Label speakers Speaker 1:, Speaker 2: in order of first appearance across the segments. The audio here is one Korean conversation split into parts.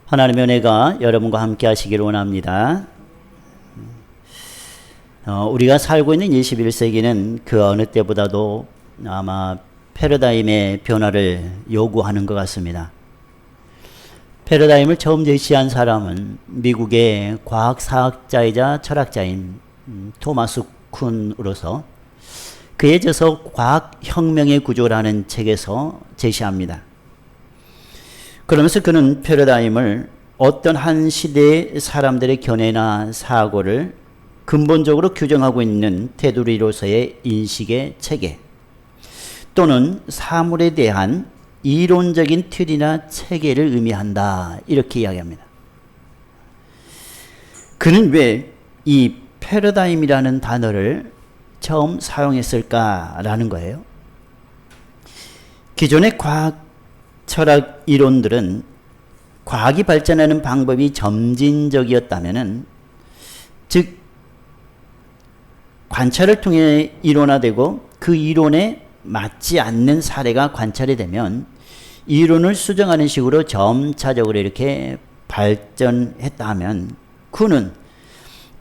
Speaker 1: 하나님의 은혜가 여러분과 함께 하시기를 원합니다. 우리가 살고 있는 21세기는 그 어느 때보다도 아마 패러다임의 변화를 요구하는 것 같습니다. 패러다임을 처음 제시한 사람은 미국의 과학사학자이자 철학자인 토마스 쿤으로서 그의 저서 과학혁명의 구조라는 책에서 제시합니다. 그러면서 그는 패러다임을 어떤 한 시대의 사람들의 견해나 사고를 근본적으로 규정하고 있는 테두리로서의 인식의 체계 또는 사물에 대한 이론적인 틀이나 체계를 의미한다, 이렇게 이야기합니다. 그는 왜 이 패러다임이라는 단어를 처음 사용했을까라는 거예요. 기존의 과학 철학 이론들은 과학이 발전하는 방법이 점진적이었다면은, 즉 관찰을 통해 이론화되고 그 이론에 맞지 않는 사례가 관찰이 되면 이론을 수정하는 식으로 점차적으로 이렇게 발전했다 하면, 그는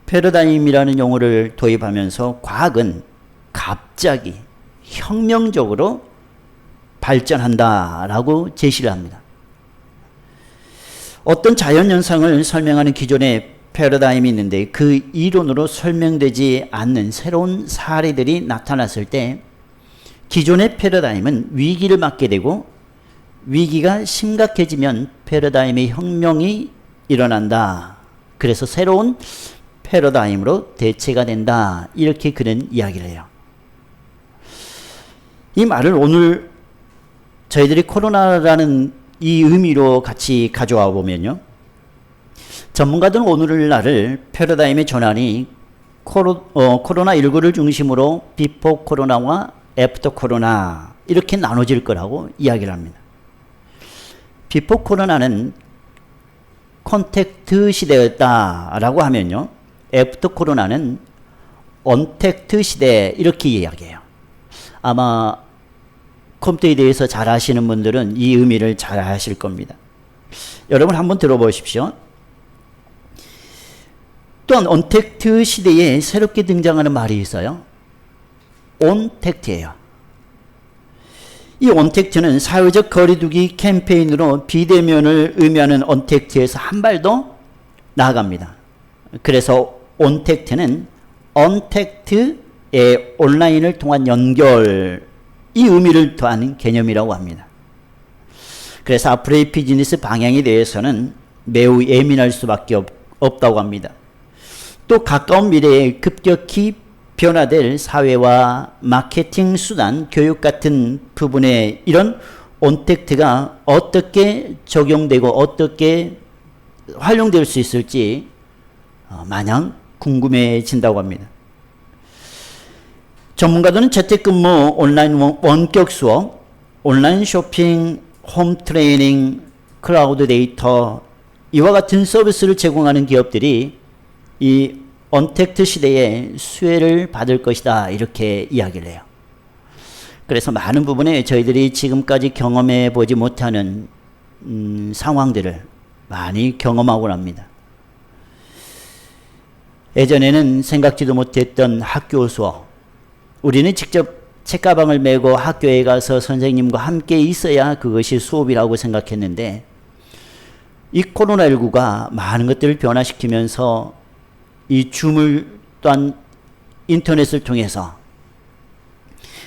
Speaker 1: 패러다임이라는 용어를 도입하면서 과학은 갑자기 혁명적으로 발전한다라고 제시를 합니다. 어떤 자연현상을 설명하는 기존의 패러다임이 있는데 그 이론으로 설명되지 않는 새로운 사례들이 나타났을 때 기존의 패러다임은 위기를 맞게 되고, 위기가 심각해지면 패러다임의 혁명이 일어난다. 그래서 새로운 패러다임으로 대체가 된다, 이렇게 그는 이야기를 해요. 이 말을 오늘 저희들이 코로나라는 이 의미로 같이 가져와 보면요, 전문가들은 오늘날을 패러다임의 전환이 코로나19를 중심으로 비포 코로나와 애프터 코로나 이렇게 나눠질 거라고 이야기를 합니다. 비포 코로나는 컨택트 시대였다라고 하면요, 애프터 코로나는 언택트 시대, 이렇게 이야기해요. 아마 컴퓨터에 대해서 잘 아시는 분들은 이 의미를 잘 아실 겁니다. 여러분 한번 들어보십시오. 또한 언택트 시대에 새롭게 등장하는 말이 있어요. 온택트예요. 이 온택트는 사회적 거리두기 캠페인으로 비대면을 의미하는 언택트에서 한 발 더 나아갑니다. 그래서 온택트는 언택트의 온라인을 통한 연결, 이 의미를 더하는 개념이라고 합니다. 그래서 앞으로의 비즈니스 방향에 대해서는 매우 예민할 수밖에 없다고 합니다. 또 가까운 미래에 급격히 변화될 사회와 마케팅 수단, 교육 같은 부분에 이런 온택트가 어떻게 적용되고 어떻게 활용될 수 있을지 마냥 궁금해진다고 합니다. 전문가들은 재택근무, 온라인 원격 수업, 온라인 쇼핑, 홈 트레이닝, 클라우드 데이터, 이와 같은 서비스를 제공하는 기업들이 이 언택트 시대에 수혜를 받을 것이다, 이렇게 이야기를 해요. 그래서 많은 부분에 저희들이 지금까지 경험해 보지 못하는 상황들을 많이 경험하곤 합니다. 예전에는 생각지도 못했던 학교 수업, 우리는 직접 책가방을 메고 학교에 가서 선생님과 함께 있어야 그것이 수업이라고 생각했는데, 이 코로나19가 많은 것들을 변화시키면서 이 줌을 또한 인터넷을 통해서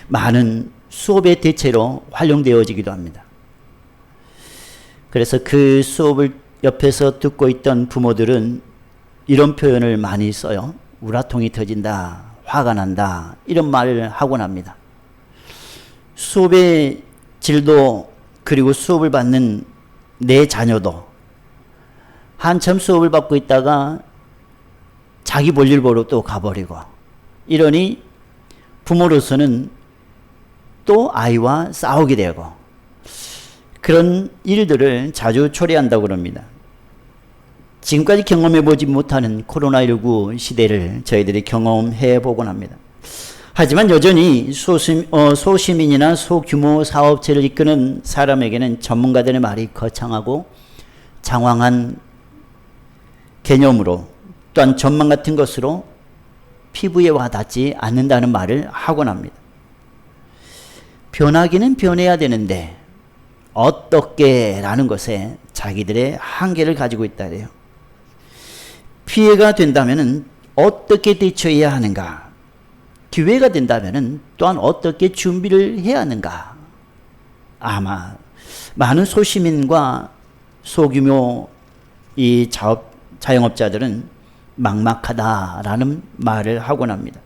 Speaker 1: 많은 수업의 대체로 활용되어지기도 합니다. 그래서 그 수업을 옆에서 듣고 있던 부모들은 이런 표현을 많이 써요. 우라통이 터진다, 화가 난다, 이런 말을 하곤 합니다. 수업의 질도, 그리고 수업을 받는 내 자녀도 한참 수업을 받고 있다가 자기 볼일 보러 또 가버리고, 이러니 부모로서는 또 아이와 싸우게 되고, 그런 일들을 자주 초래한다고 합니다. 지금까지 경험해보지 못하는 코로나19 시대를 저희들이 경험해 보곤 합니다. 하지만 여전히 소시민이나 소규모 사업체를 이끄는 사람에게는 전문가들의 말이 거창하고 장황한 개념으로 또한 전망 같은 것으로 피부에 와닿지 않는다는 말을 하곤 합니다. 변하기는 변해야 되는데 어떻게 라는 것에 자기들의 한계를 가지고 있다래요. 피해가 된다면 어떻게 대처해야 하는가? 기회가 된다면 또한 어떻게 준비를 해야 하는가? 아마 많은 소시민과 소규모 이 자영업자들은 막막하다라는 말을 하곤 합니다.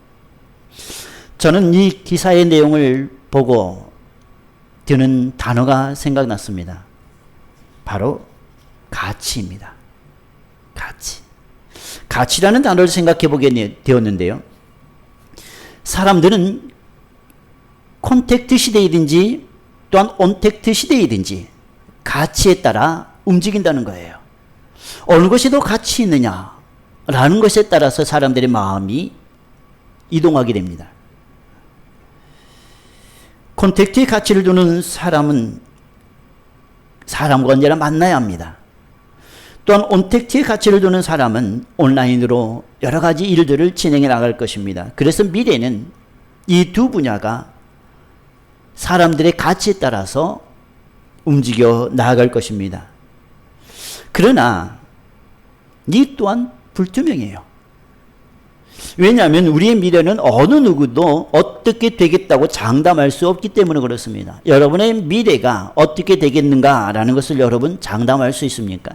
Speaker 1: 저는 이 기사의 내용을 보고 드는 단어가 생각났습니다. 바로 가치입니다. 가치. 가치라는 단어를 생각해 보게 되었는데요. 사람들은 콘택트 시대이든지 또한 온택트 시대이든지 가치에 따라 움직인다는 거예요. 어느 것이 더 가치 있느냐라는 것에 따라서 사람들의 마음이 이동하게 됩니다. 콘택트에 가치를 두는 사람은 사람과 언제나 만나야 합니다. 또한 온택트에 가치를 두는 사람은 온라인으로 여러 가지 일들을 진행해 나갈 것입니다. 그래서 미래는 이 두 분야가 사람들의 가치에 따라서 움직여 나아갈 것입니다. 그러나 이 또한 불투명해요. 왜냐하면 우리의 미래는 어느 누구도 어떻게 되겠다고 장담할 수 없기 때문에 그렇습니다. 여러분의 미래가 어떻게 되겠는가라는 것을 여러분 장담할 수 있습니까?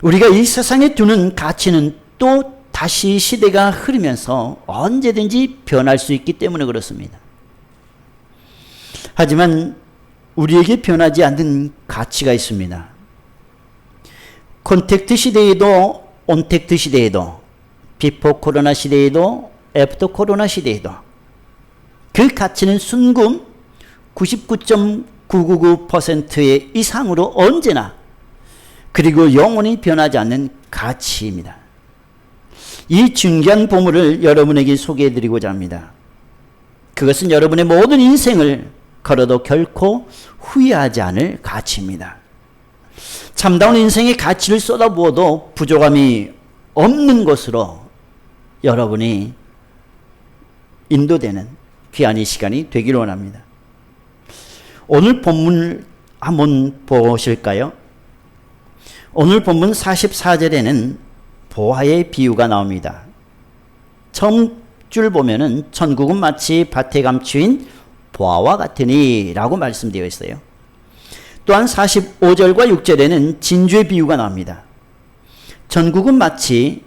Speaker 1: 우리가 이 세상에 두는 가치는 또 다시 시대가 흐르면서 언제든지 변할 수 있기 때문에 그렇습니다. 하지만 우리에게 변하지 않는 가치가 있습니다. 콘택트 시대에도 온택트 시대에도 비포 코로나 시대에도 애프터 코로나 시대에도 그 가치는 순금 99.999%의 이상으로 언제나 그리고 영원히 변하지 않는 가치입니다. 이 중요한 보물을 여러분에게 소개해드리고자 합니다. 그것은 여러분의 모든 인생을 걸어도 결코 후회하지 않을 가치입니다. 참다운 인생의 가치를 쏟아부어도 부족함이 없는 것으로 여러분이 인도되는 귀한 이 시간이 되기를 원합니다. 오늘 본문을 한번 보실까요? 오늘 본문 44절에는 보화의 비유가 나옵니다. 처음 줄 보면은 천국은 마치 밭에 감추인 보화와 같으니 라고 말씀되어 있어요. 또한 45절과 6절에는 진주의 비유가 나옵니다. 전국은 마치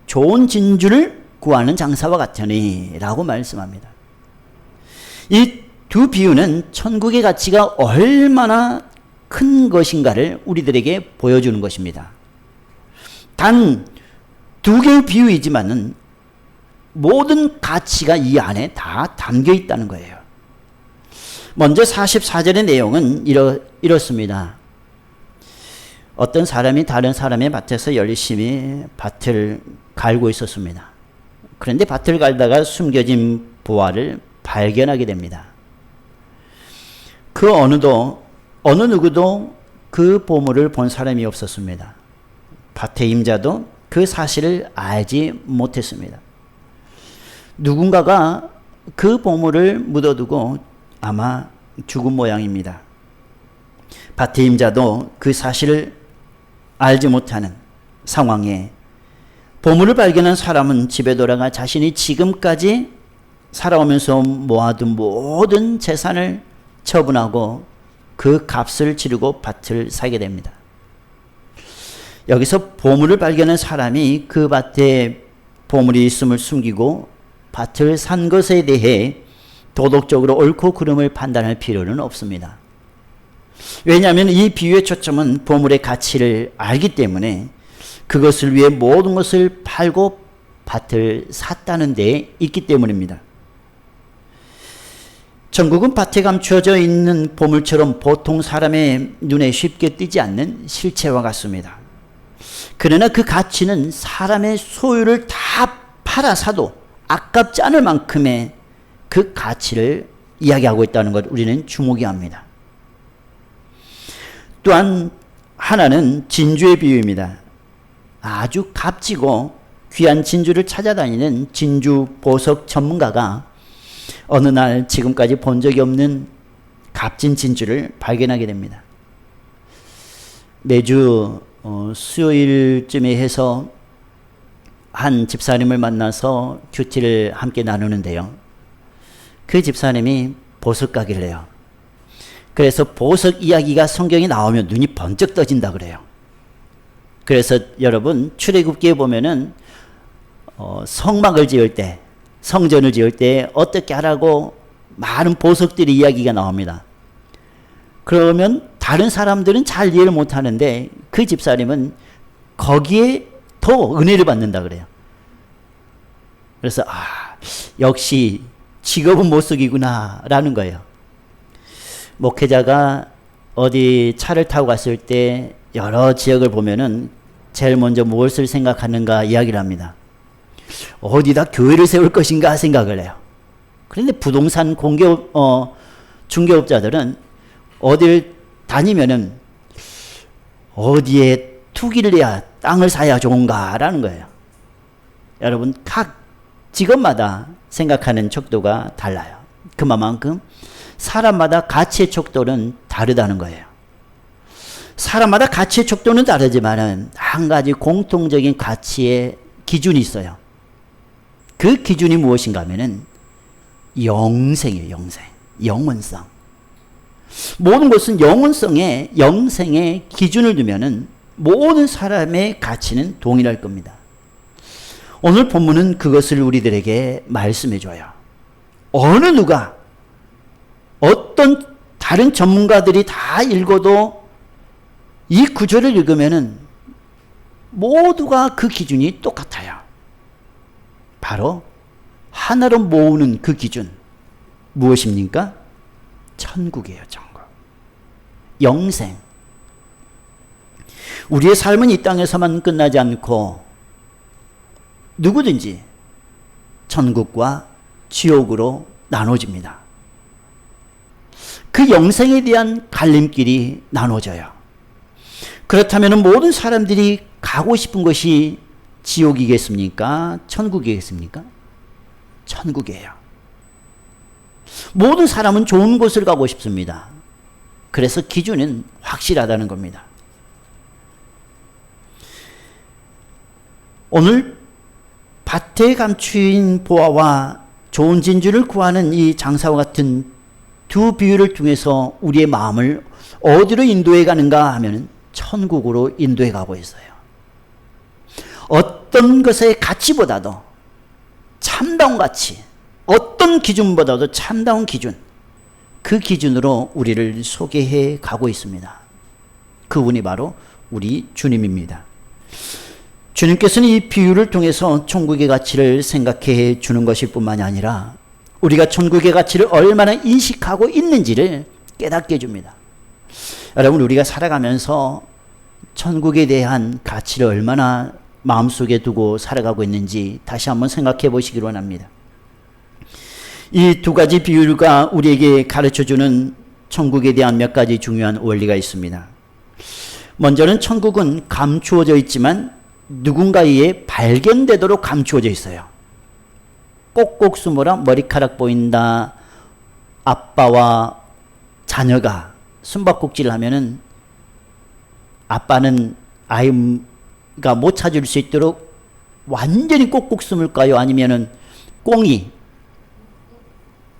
Speaker 1: 좋은 진주를 구하는 장사와 같으니 라고 말씀합니다. 이 두 비유는 천국의 가치가 얼마나 큰 것인가를 우리들에게 보여주는 것입니다. 단 두 개의 비유이지만은 모든 가치가 이 안에 다 담겨 있다는 거예요. 먼저 44절의 내용은 이렇습니다. 어떤 사람이 다른 사람의 밭에서 열심히 밭을 갈고 있었습니다. 그런데 밭을 갈다가 숨겨진 보화를 발견하게 됩니다. 그 어느 누구도 그 보물을 본 사람이 없었습니다. 밭의 임자도 그 사실을 알지 못했습니다. 누군가가 그 보물을 묻어두고 아마 죽은 모양입니다. 밭의 임자도 그 사실을 알지 못하는 상황에 보물을 발견한 사람은 집에 돌아가 자신이 지금까지 살아오면서 모아둔 모든 재산을 처분하고 그 값을 치르고 밭을 사게 됩니다. 여기서 보물을 발견한 사람이 그 밭에 보물이 있음을 숨기고 밭을 산 것에 대해 도덕적으로 옳고 그름을 판단할 필요는 없습니다. 왜냐하면 이 비유의 초점은 보물의 가치를 알기 때문에 그것을 위해 모든 것을 팔고 밭을 샀다는 데 있기 때문입니다. 천국은 밭에 감추어져 있는 보물처럼 보통 사람의 눈에 쉽게 띄지 않는 실체와 같습니다. 그러나 그 가치는 사람의 소유를 다 팔아 사도 아깝지 않을 만큼의 그 가치를 이야기하고 있다는 것 우리는 주목해야 합니다. 또한 하나는 진주의 비유입니다. 아주 값지고 귀한 진주를 찾아다니는 진주 보석 전문가가 어느 날 지금까지 본 적이 없는 값진 진주를 발견하게 됩니다. 매주 수요일쯤에 해서 한 집사님을 만나서 큐티를 함께 나누는데요. 그 집사님이 보석 가게를 해요. 그래서 보석 이야기가 성경에 나오면 눈이 번쩍 떠진다 그래요. 그래서 여러분 출애굽기에 보면은 성막을 지을 때, 성전을 지을 때 어떻게 하라고 많은 보석들이 이야기가 나옵니다. 그러면 다른 사람들은 잘 이해를 못하는데 그 집사님은 거기에 더 은혜를 받는다 그래요. 그래서 역시 직업은 못쓰기구나 라는 거예요. 목회자가 어디 차를 타고 갔을 때 여러 지역을 보면은 제일 먼저 무엇을 생각하는가 이야기를 합니다. 어디다 교회를 세울 것인가 생각을 해요. 그런데 부동산 공개업, 중개업자들은 어딜 다니면은 어디에 투기를 해야 땅을 사야 좋은가라는 거예요. 여러분 각 직업마다 생각하는 척도가 달라요. 그만큼 사람마다 가치의 척도는 다르다는 거예요. 사람마다 가치의 척도는 다르지만 한 가지 공통적인 가치의 기준이 있어요. 그 기준이 무엇인가 하면은 영생이에요. 영생. 영원성. 모든 것은 영원성에 영생의 기준을 두면은 모든 사람의 가치는 동일할 겁니다. 오늘 본문은 그것을 우리들에게 말씀해 줘요. 어느 누가 어떤 다른 전문가들이 다 읽어도 이 구절을 읽으면은 모두가 그 기준이 똑같아요. 바로 하나로 모으는 그 기준 무엇입니까? 천국이에요. 천국. 영생. 우리의 삶은 이 땅에서만 끝나지 않고 누구든지 천국과 지옥으로 나눠집니다. 그 영생에 대한 갈림길이 나눠져요. 그렇다면 모든 사람들이 가고 싶은 것이 지옥이겠습니까? 천국이겠습니까? 천국이에요. 모든 사람은 좋은 곳을 가고 싶습니다. 그래서 기준은 확실하다는 겁니다. 오늘 밭에 감추인 보화와 좋은 진주를 구하는 이 장사와 같은 두 비유를 통해서 우리의 마음을 어디로 인도해 가는가 하면 천국으로 인도해 가고 있어요. 어떤 것의 가치보다도 참다운 가치, 어떤 기준보다도 참다운 기준, 그 기준으로 우리를 소개해 가고 있습니다. 그분이 바로 우리 주님입니다. 주님께서는 이 비유를 통해서 천국의 가치를 생각해 주는 것일 뿐만이 아니라 우리가 천국의 가치를 얼마나 인식하고 있는지를 깨닫게 해줍니다. 여러분, 우리가 살아가면서 천국에 대한 가치를 얼마나 마음속에 두고 살아가고 있는지 다시 한번 생각해 보시기 원합니다. 이 두 가지 비유가 우리에게 가르쳐주는 천국에 대한 몇 가지 중요한 원리가 있습니다. 먼저는 천국은 감추어져 있지만 누군가에 의해 발견되도록 감추어져 있어요. 꼭꼭 숨어라, 머리카락 보인다. 아빠와 자녀가 숨바꼭질을 하면은 아빠는 아이가 못 찾을 수 있도록 완전히 꼭꼭 숨을까요? 아니면은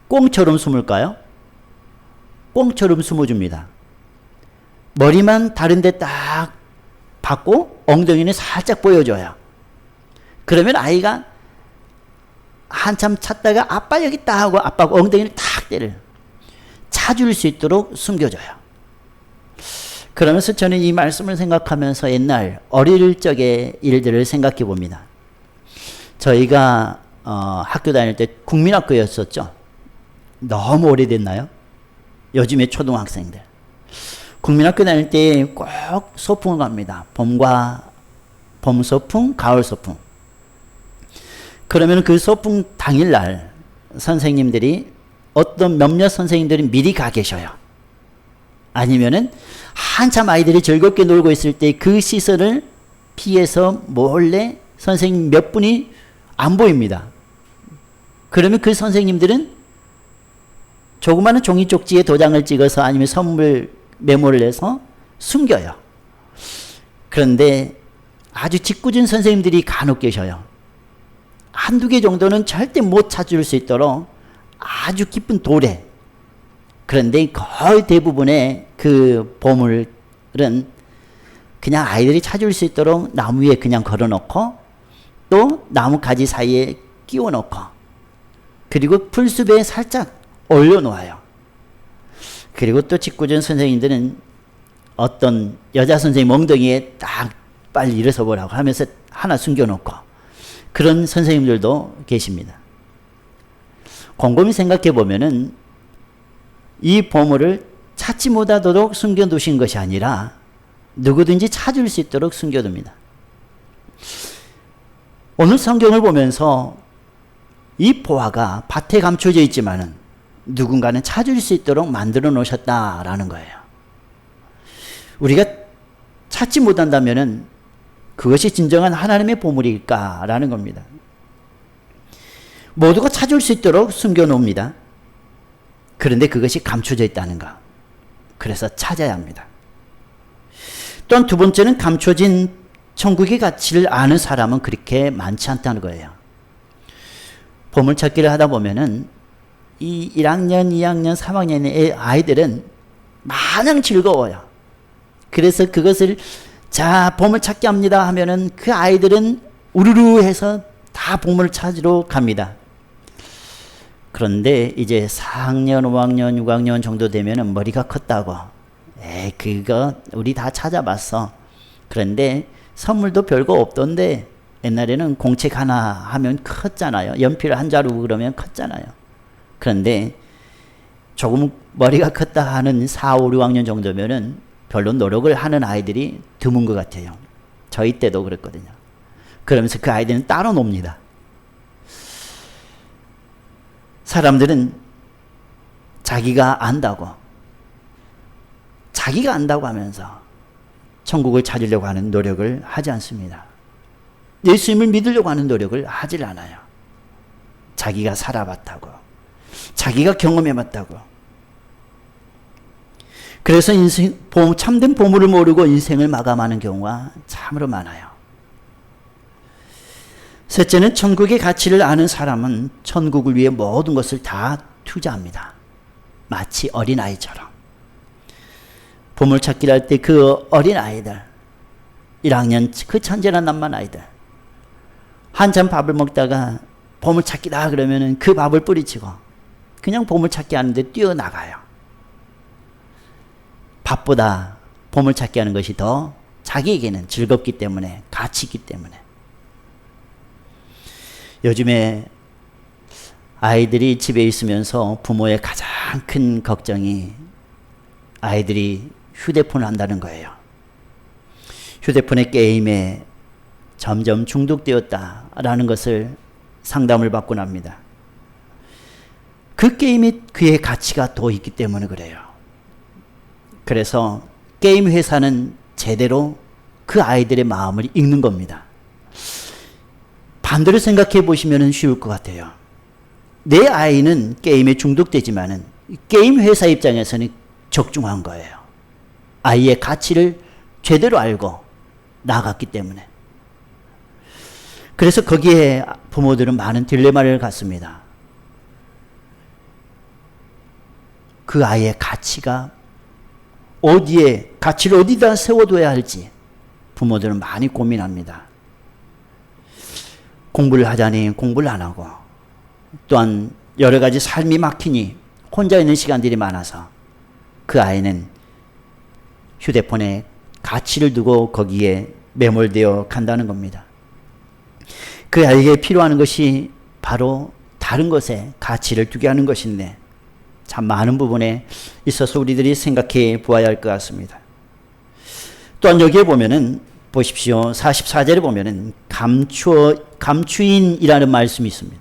Speaker 1: 꽁처럼 숨을까요? 꽁처럼 숨어줍니다. 머리만 다른데 딱 받고 엉덩이는 살짝 보여줘요. 그러면 아이가 한참 찾다가 아빠 여기 있다 하고 아빠가 엉덩이를 탁 때려요. 찾을 수 있도록 숨겨줘요. 그러면서 저는 이 말씀을 생각하면서 옛날 어릴 적의 일들을 생각해 봅니다. 저희가 학교 다닐 때 국민학교였었죠. 너무 오래됐나요? 요즘에 초등학생들. 국민학교 다닐 때 꼭 소풍을 갑니다. 봄 소풍, 가을 소풍. 그러면 그 소풍 당일날 선생님들이 몇몇 선생님들이 미리 가 계셔요. 아니면은 한참 아이들이 즐겁게 놀고 있을 때 그 시선을 피해서 몰래 선생님 몇 분이 안 보입니다. 그러면 그 선생님들은 조그마한 종이 쪽지에 도장을 찍어서 아니면 선물 메모를 해서 숨겨요. 그런데 아주 짓궂은 선생님들이 간혹 계셔요. 한두 개 정도는 절대 못 찾을 수 있도록 아주 깊은 돌에, 그런데 거의 대부분의 그 보물은 그냥 아이들이 찾을 수 있도록 나무 위에 그냥 걸어놓고 또 나무 가지 사이에 끼워놓고 그리고 풀숲에 살짝 올려놓아요. 그리고 또 짓궂은 선생님들은 어떤 여자 선생님 엉덩이에 딱 빨리 일어서 보라고 하면서 하나 숨겨놓고 그런 선생님들도 계십니다. 곰곰이 생각해 보면은 이 보물을 찾지 못하도록 숨겨두신 것이 아니라 누구든지 찾을 수 있도록 숨겨둡니다. 오늘 성경을 보면서 이 보화가 밭에 감춰져 있지만은 누군가는 찾을 수 있도록 만들어 놓으셨다라는 거예요. 우리가 찾지 못한다면은 그것이 진정한 하나님의 보물일까라는 겁니다. 모두가 찾을 수 있도록 숨겨 놓습니다. 그런데 그것이 감춰져 있다는가. 그래서 찾아야 합니다. 또한 두 번째는 감춰진 천국의 가치를 아는 사람은 그렇게 많지 않다는 거예요. 보물찾기를 하다 보면은 이 1학년, 2학년, 3학년의 아이들은 마냥 즐거워요. 그래서 그것을 자, 보물찾기 합니다 하면은 그 아이들은 우르르 해서 다 보물을 찾으러 갑니다. 그런데 이제 4학년, 5학년, 6학년 정도 되면은 머리가 컸다고. 그거 우리 다 찾아봤어. 그런데 선물도 별거 없던데 옛날에는 공책 하나 하면 컸잖아요. 연필 한 자루 그러면 컸잖아요. 그런데 조금 머리가 컸다 하는 4, 5, 6학년 정도면은 별로 노력을 하는 아이들이 드문 것 같아요. 저희 때도 그랬거든요. 그러면서 그 아이들은 따로 놉니다. 사람들은 자기가 안다고 하면서 천국을 찾으려고 하는 노력을 하지 않습니다. 예수님을 믿으려고 하는 노력을 하질 않아요. 자기가 살아봤다고, 자기가 경험해봤다고. 그래서 참된 보물을 모르고 인생을 마감하는 경우가 참으로 많아요. 셋째는 천국의 가치를 아는 사람은 천국을 위해 모든 것을 다 투자합니다. 마치 어린아이처럼. 보물찾기를 할 때 그 어린아이들, 1학년 그 천재난만한 아이들, 한참 밥을 먹다가 보물찾기다 그러면은 그 밥을 뿌리치고 그냥 보물찾기 하는데 뛰어나가요. 밥보다 보물찾기 하는 것이 더 자기에게는 즐겁기 때문에, 가치 있기 때문에. 요즘에 아이들이 집에 있으면서 부모의 가장 큰 걱정이 아이들이 휴대폰을 한다는 거예요. 휴대폰의 게임에 점점 중독되었다라는 것을 상담을 받고 납니다. 그 게임이 그의 가치가 더 있기 때문에 그래요. 그래서 게임 회사는 제대로 그 아이들의 마음을 읽는 겁니다. 반대로 생각해 보시면 쉬울 것 같아요. 내 아이는 게임에 중독되지만은 게임 회사 입장에서는 적중한 거예요. 아이의 가치를 제대로 알고 나갔기 때문에. 그래서 거기에 부모들은 많은 딜레마를 갖습니다. 그 아이의 가치가 가치를 어디다 세워둬야 할지 부모들은 많이 고민합니다. 공부를 하자니 공부를 안 하고, 또한 여러 가지 삶이 막히니 혼자 있는 시간들이 많아서 그 아이는 휴대폰에 가치를 두고 거기에 매몰되어 간다는 겁니다. 그 아이에게 필요한 것이 바로 다른 것에 가치를 두게 하는 것인데 참 많은 부분에 있어서 우리들이 생각해 보아야 할 것 같습니다. 또한 여기에 보면은 보십시오. 44절에 보면은 감추인이라는 말씀이 있습니다.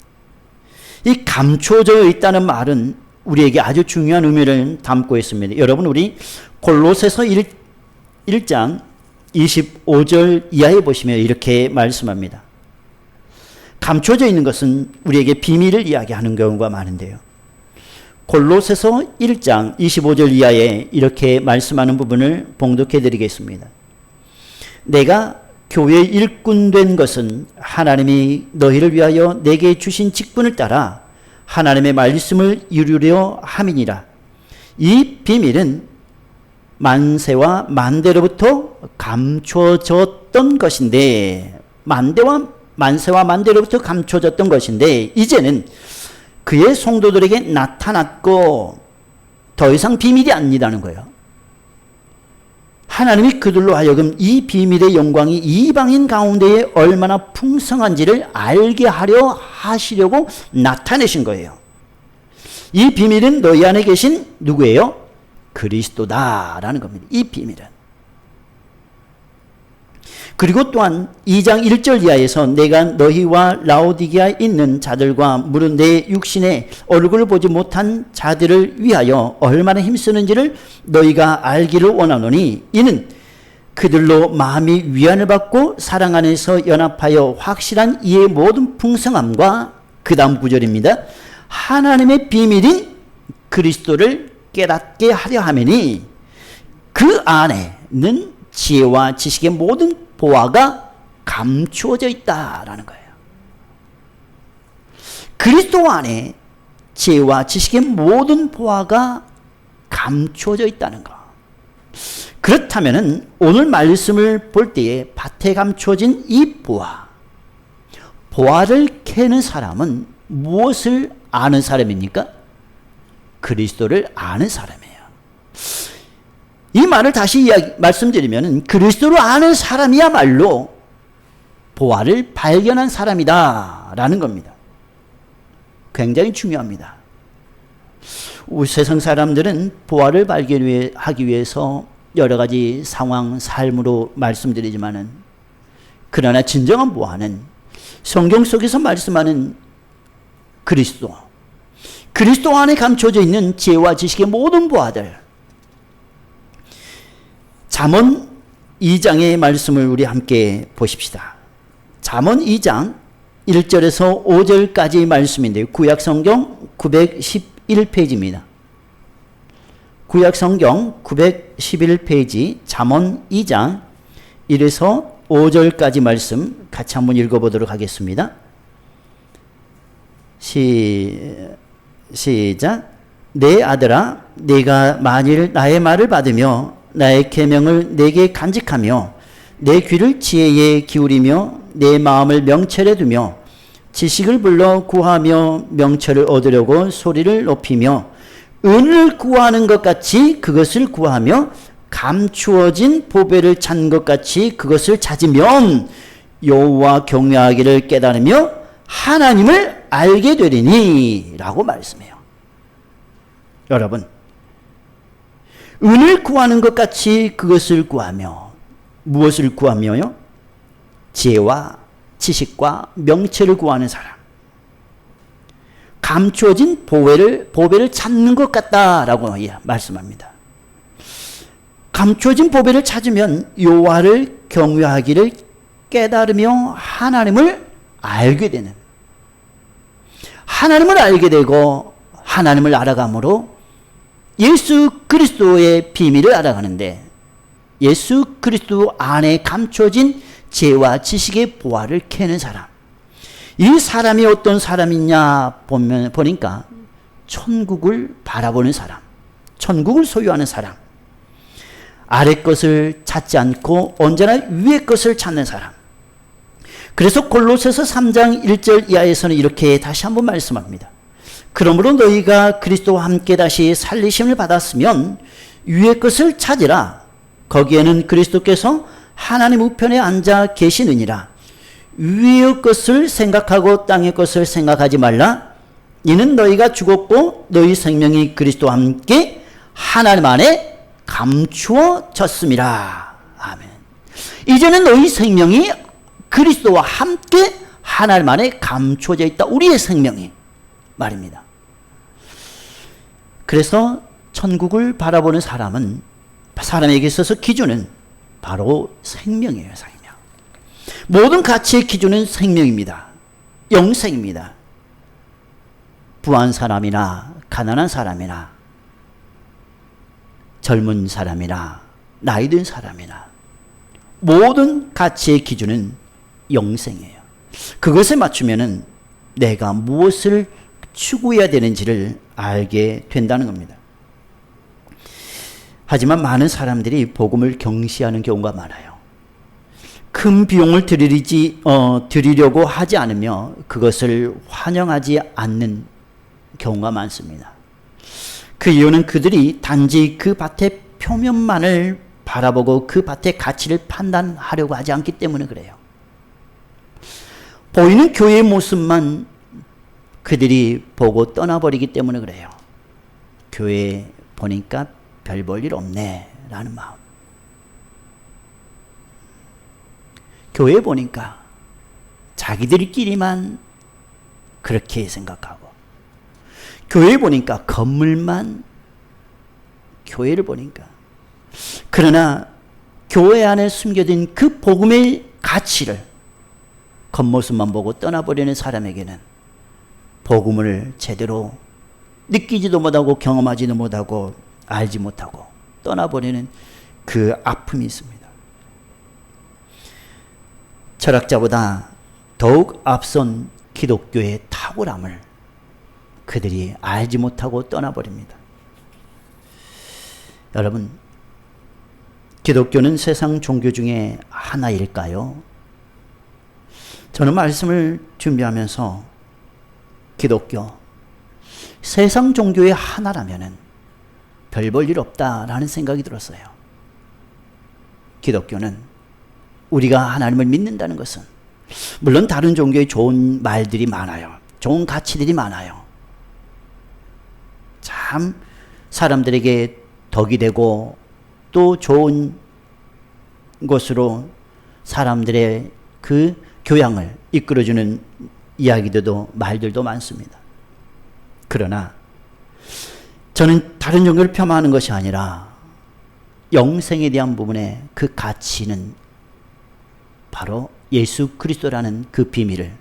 Speaker 1: 이 감춰져 있다는 말은 우리에게 아주 중요한 의미를 담고 있습니다. 여러분, 우리 골로새서 1장 25절 이하에 보시면 이렇게 말씀합니다. 감춰져 있는 것은 우리에게 비밀을 이야기하는 경우가 많은데요. 골로새서 1장 25절 이하에 이렇게 말씀하는 부분을 봉독해 드리겠습니다. 내가 교회의 일꾼 된 것은 하나님이 너희를 위하여 내게 주신 직분을 따라 하나님의 말씀을 이루려 함이니라. 이 비밀은 만세와 만대로부터 감춰졌던 것인데, 만세와 만대로부터 감춰졌던 것인데 이제는 그의 성도들에게 나타났고 더 이상 비밀이 아니라는 거예요. 하나님이 그들로 하여금 이 비밀의 영광이 이방인 가운데에 얼마나 풍성한지를 알게 하려 하시려고 나타내신 거예요. 이 비밀은 너희 안에 계신 누구예요? 그리스도다라는 겁니다. 이 비밀은. 그리고 또한 2장 1절 이하에서 내가 너희와 라오디게아에 있는 자들과 무릇 내 육신의 얼굴을 보지 못한 자들을 위하여 얼마나 힘쓰는지를 너희가 알기를 원하노니 이는 그들로 마음이 위안을 받고 사랑 안에서 연합하여 확실한 이의 모든 풍성함과 그 다음 구절입니다. 하나님의 비밀인 그리스도를 깨닫게 하려 하매니 그 안에는 지혜와 지식의 모든 보화가 감추어져 있다라는 거예요. 그리스도 안에 지혜와 지식의 모든 보화가 감추어져 있다는 거. 그렇다면은 오늘 말씀을 볼 때에 밭에 감추어진 이 보화를 캐는 사람은 무엇을 아는 사람입니까? 그리스도를 아는 사람이에요. 이 말을 다시 말씀드리면 그리스도를 아는 사람이야말로 보화를 발견한 사람이다 라는 겁니다. 굉장히 중요합니다. 우리 세상 사람들은 보화를 발견하기 위해서 여러 가지 상황, 삶으로 말씀드리지만은 그러나 진정한 보화는 성경 속에서 말씀하는 그리스도 안에 감춰져 있는 지혜와 지식의 모든 보화들, 잠언 2장의 말씀을 우리 함께 보십시다. 잠언 2장 1절에서 5절까지의 말씀인데요. 구약성경 911페이지입니다. 구약성경 911페이지 잠언 2장 1에서 5절까지 말씀 같이 한번 읽어보도록 하겠습니다. 시작. 내 아들아, 네가 만일 나의 말을 받으며 나의 계명을 내게 간직하며 내 귀를 지혜에 기울이며 내 마음을 명철에 두며 지식을 불러 구하며 명철을 얻으려고 소리를 높이며 은을 구하는 것 같이 그것을 구하며 감추어진 보배를 찾는 것 같이 그것을 찾으면 여호와 경외하기를 깨달으며 하나님을 알게 되리니 라고 말씀해요. 여러분, 은을 구하는 것 같이 그것을 구하며, 무엇을 구하며요? 지혜와 지식과 명철을 구하는 사람. 감추어진 보배를 찾는 것 같다라고 말씀합니다. 감추어진 보배를 찾으면 여호와를 경외하기를 깨달으며 하나님을 알게 되는, 하나님을 알게 되고 하나님을 알아감으로 예수 그리스도의 비밀을 알아가는데, 예수 그리스도 안에 감춰진 지혜와 지식의 보화를 캐는 사람, 이 사람이 어떤 사람이냐 보니까 천국을 바라보는 사람, 천국을 소유하는 사람, 아래 것을 찾지 않고 언제나 위의 것을 찾는 사람. 그래서 골로새서 3장 1절 이하에서는 이렇게 다시 한번 말씀합니다. 그러므로 너희가 그리스도와 함께 다시 살리심을 받았으면 위의 것을 찾으라. 거기에는 그리스도께서 하나님 우편에 앉아 계시느니라. 위의 것을 생각하고 땅의 것을 생각하지 말라. 이는 너희가 죽었고 너희 생명이 그리스도와 함께 하나님 안에 감추어졌음이라. 아멘. 이제는 너희 생명이 그리스도와 함께 하나님 안에 감추어져 있다. 우리의 생명이 말입니다. 그래서 천국을 바라보는 사람은 사람에게 있어서 기준은 바로 생명이에요. 생명. 모든 가치의 기준은 생명입니다. 영생입니다. 부한 사람이나 가난한 사람이나 젊은 사람이나 나이 든 사람이나 모든 가치의 기준은 영생이에요. 그것에 맞추면은 내가 무엇을 추구해야 되는지를 알게 된다는 겁니다. 하지만 많은 사람들이 복음을 경시하는 경우가 많아요. 큰 비용을 드리려고 하지 않으며 그것을 환영하지 않는 경우가 많습니다. 그 이유는 그들이 단지 그 밭의 표면만을 바라보고 그 밭의 가치를 판단하려고 하지 않기 때문에 그래요. 보이는 교회의 모습만 그들이 보고 떠나버리기 때문에 그래요. 교회 보니까 별 볼 일 없네 라는 마음. 교회 보니까 자기들끼리만 그렇게 생각하고, 교회 보니까 건물만, 교회를 보니까. 그러나 교회 안에 숨겨진 그 복음의 가치를 겉모습만 보고 떠나버리는 사람에게는 복음을 제대로 느끼지도 못하고 경험하지도 못하고 알지 못하고 떠나버리는 그 아픔이 있습니다. 철학자보다 더욱 앞선 기독교의 탁월함을 그들이 알지 못하고 떠나버립니다. 여러분, 기독교는 세상 종교 중에 하나일까요? 저는 말씀을 준비하면서 기독교, 세상 종교의 하나라면은 별 볼 일 없다라는 생각이 들었어요. 기독교는 우리가 하나님을 믿는다는 것은, 물론 다른 종교에 좋은 말들이 많아요. 좋은 가치들이 많아요. 참 사람들에게 덕이 되고 또 좋은 것으로 사람들의 그 교양을 이끌어주는 이야기들도 말들도 많습니다. 그러나 저는 다른 종교를 폄하하는 것이 아니라 영생에 대한 부분의 그 가치는 바로 예수 그리스도라는 그 비밀을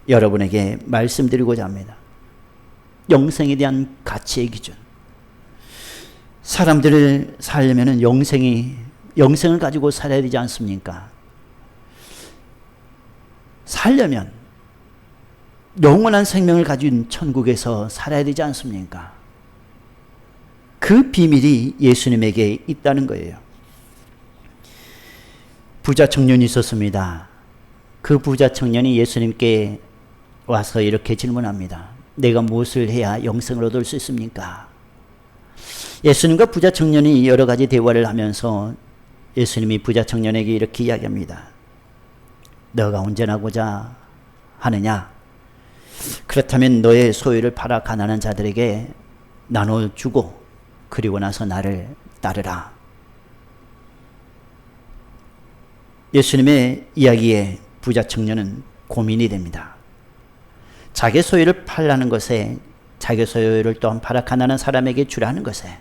Speaker 1: 여러분에게 말씀드리고자 합니다. 영생에 대한 가치의 기준. 사람들을 살려면 영생을 가지고 살아야 되지 않습니까? 살려면 영원한 생명을 가진 천국에서 살아야 되지 않습니까? 그 비밀이 예수님에게 있다는 거예요. 부자 청년이 있었습니다. 그 부자 청년이 예수님께 와서 이렇게 질문합니다. 내가 무엇을 해야 영생을 얻을 수 있습니까? 예수님과 부자 청년이 여러 가지 대화를 하면서 예수님이 부자 청년에게 이렇게 이야기합니다. 너가 온전하고자 하느냐? 그렇다면 너의 소유를 팔아 가난한 자들에게 나눠주고 그리고 나서 나를 따르라. 예수님의 이야기에 부자 청년은 고민이 됩니다. 자기 소유를 팔라는 것에, 자기 소유를 또한 팔아 가난한 사람에게 주라는 것에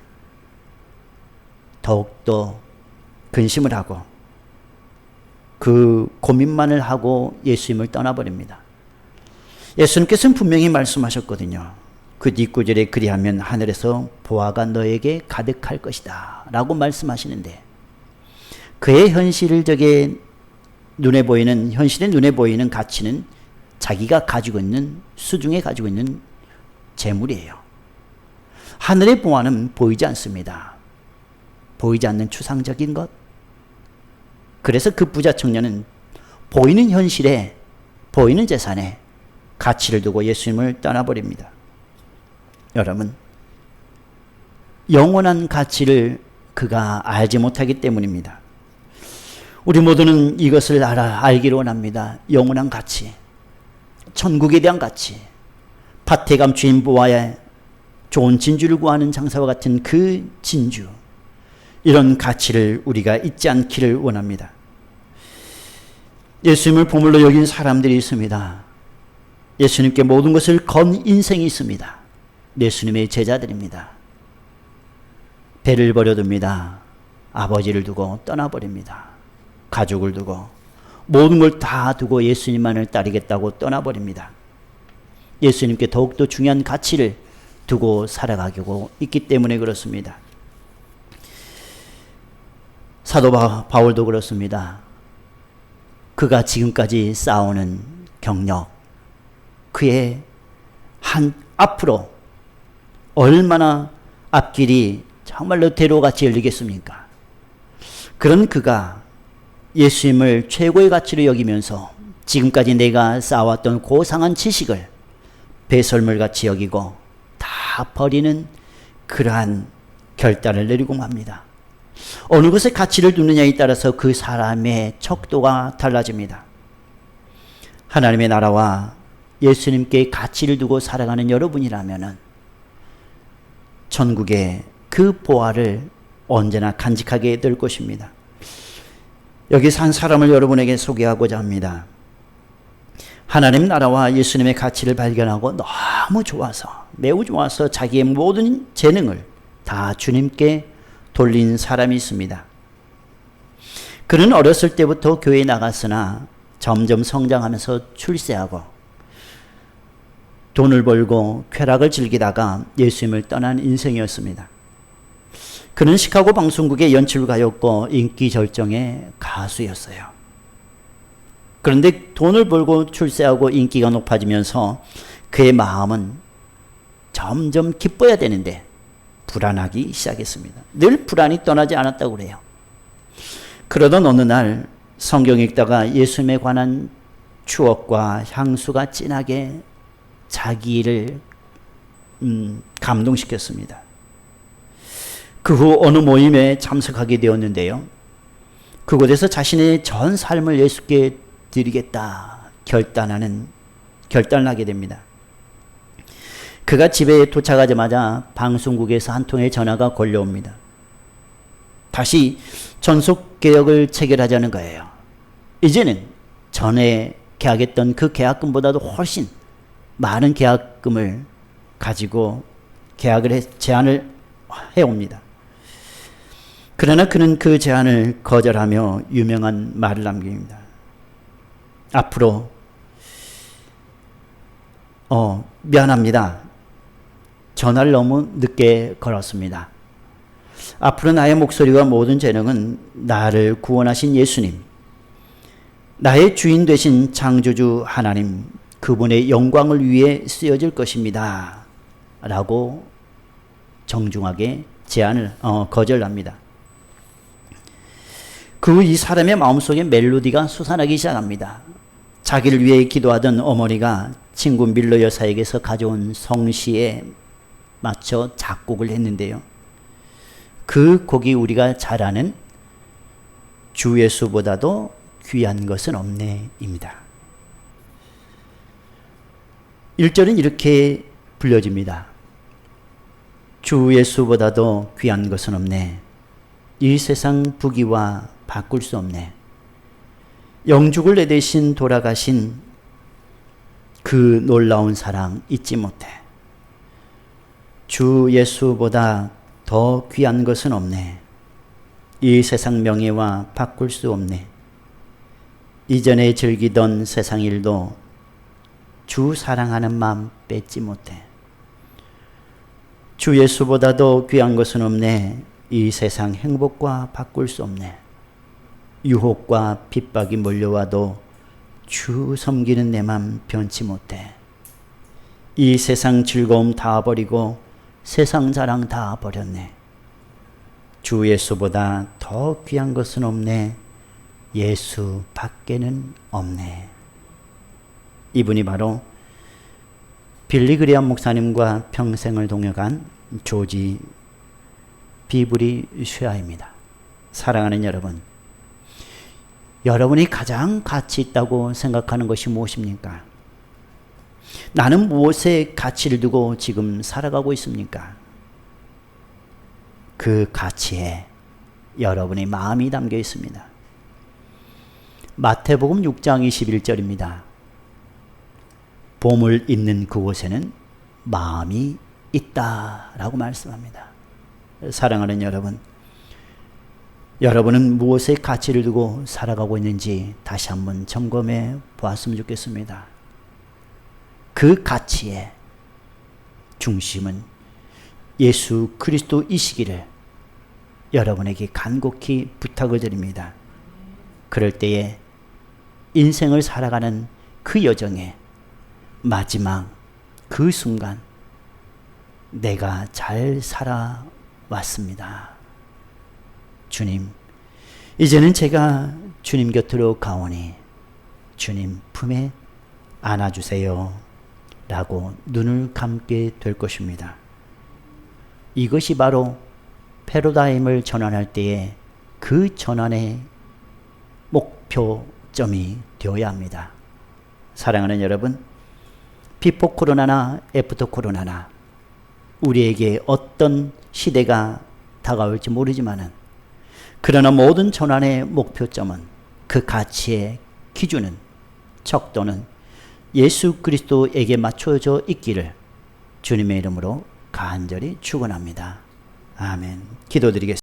Speaker 1: 더욱더 근심을 하고 그 고민만을 하고 예수님을 떠나버립니다. 예수님께서는 분명히 말씀하셨거든요. 그 뒷구절에 그리하면 하늘에서 보화가 너에게 가득할 것이다 라고 말씀하시는데, 그의 현실의 눈에 보이는 가치는 자기가 가지고 있는, 수중에 가지고 있는 재물이에요. 하늘의 보화는 보이지 않습니다. 보이지 않는 추상적인 것. 그래서 그 부자 청년은 보이는 현실에, 보이는 재산에 가치를 두고 예수님을 떠나버립니다. 여러분, 영원한 가치를 그가 알지 못하기 때문입니다. 우리 모두는 이것을 알기를 원합니다. 영원한 가치, 천국에 대한 가치, 밭에 감추인 보화에 좋은 진주를 구하는 장사와 같은 그 진주, 이런 가치를 우리가 잊지 않기를 원합니다. 예수님을 보물로 여긴 사람들이 있습니다. 예수님께 모든 것을 건 인생이 있습니다. 예수님의 제자들입니다. 배를 버려둡니다. 아버지를 두고 떠나버립니다. 가족을 두고 모든 걸 다 두고 예수님만을 따르겠다고 떠나버립니다. 예수님께 더욱더 중요한 가치를 두고 살아가고 있기 때문에 그렇습니다. 사도 바울도 그렇습니다. 그가 지금까지 쌓아오는 경력, 그의 앞으로 얼마나 앞길이 정말로 대로같이 열리겠습니까? 그런 그가 예수님을 최고의 가치로 여기면서 지금까지 내가 쌓아왔던 고상한 지식을 배설물같이 여기고 다 버리는 그러한 결단을 내리고 맙니다. 어느 것에 가치를 두느냐에 따라서 그 사람의 척도가 달라집니다. 하나님의 나라와 예수님께 가치를 두고 살아가는 여러분이라면 천국의 그 보화를 언제나 간직하게 될 것입니다. 여기서 한 사람을 여러분에게 소개하고자 합니다. 하나님 나라와 예수님의 가치를 발견하고 너무 좋아서, 매우 좋아서 자기의 모든 재능을 다 주님께 돌린 사람이 있습니다. 그는 어렸을 때부터 교회에 나갔으나 점점 성장하면서 출세하고 돈을 벌고 쾌락을 즐기다가 예수님을 떠난 인생이었습니다. 그는 시카고 방송국의 연출가였고 인기 절정의 가수였어요. 그런데 돈을 벌고 출세하고 인기가 높아지면서 그의 마음은 점점 기뻐야 되는데 불안하기 시작했습니다. 늘 불안이 떠나지 않았다고 그래요. 그러던 어느 날 성경 읽다가 예수님에 관한 추억과 향수가 진하게 자기를 감동시켰습니다. 그 후 어느 모임에 참석하게 되었는데요. 그곳에서 자신의 전 삶을 예수께 드리겠다 결단을 하게 됩니다. 그가 집에 도착하자마자 방송국에서 한 통의 전화가 걸려옵니다. 다시 전속개혁을 체결하자는 거예요. 이제는 전에 계약했던 그 계약금보다도 훨씬 많은 계약금을 가지고 제안을 해옵니다. 그러나 그는 그 제안을 거절하며 유명한 말을 남깁니다. 앞으로 미안합니다. 전화를 너무 늦게 걸었습니다. 앞으로 나의 목소리와 모든 재능은 나를 구원하신 예수님, 나의 주인 되신 창조주 하나님, 그분의 영광을 위해 쓰여질 것입니다. 라고 정중하게 제안을 거절합니다. 그 이 사람의 마음속에 멜로디가 솟아나기 시작합니다. 자기를 위해 기도하던 어머니가 친구 밀러 여사에게서 가져온 성시에 맞춰 작곡을 했는데요. 그 곡이 우리가 잘 아는 주 예수보다도 귀한 것은 없네입니다. 1절은 이렇게 불려집니다. 주 예수보다도 귀한 것은 없네. 이 세상 부귀와 바꿀 수 없네. 영죽을 내 대신 돌아가신 그 놀라운 사랑 잊지 못해. 주 예수보다 더 귀한 것은 없네. 이 세상 명예와 바꿀 수 없네. 이전에 즐기던 세상 일도 주 사랑하는 마음 뺏지 못해. 주 예수보다도 귀한 것은 없네. 이 세상 행복과 바꿀 수 없네. 유혹과 핍박이 몰려와도 주 섬기는 내 맘 변치 못해. 이 세상 즐거움 다 버리고 세상 자랑 다 버렸네. 주 예수보다 더 귀한 것은 없네. 예수 밖에는 없네. 이분이 바로 빌리 그레엄 목사님과 평생을 동역한 조지 비브리 쉐아입니다. 사랑하는 여러분, 여러분이 가장 가치 있다고 생각하는 것이 무엇입니까? 나는 무엇에 가치를 두고 지금 살아가고 있습니까? 그 가치에 여러분의 마음이 담겨 있습니다. 마태복음 6장 21절입니다. 보물 있는 그곳에는 마음이 있다라고 말씀합니다. 사랑하는 여러분, 여러분은 무엇에 가치를 두고 살아가고 있는지 다시 한번 점검해 보았으면 좋겠습니다. 그 가치의 중심은 예수 그리스도이시기를 여러분에게 간곡히 부탁을 드립니다. 그럴 때에 인생을 살아가는 그 여정의 마지막 그 순간 내가 잘 살아왔습니다. 주님, 이제는 제가 주님 곁으로 가오니 주님 품에 안아주세요 라고 눈을 감게 될 것입니다. 이것이 바로 패러다임을 전환할 때에 그 전환의 목표점이 되어야 합니다. 사랑하는 여러분, 비포 코로나나 애프터 코로나나 우리에게 어떤 시대가 다가올지 모르지만은 그러나 모든 전환의 목표점은 그 가치의 기준은 척도는 예수 그리스도에게 맞춰져 있기를 주님의 이름으로 간절히 축원합니다. 아멘. 기도드리겠습니다.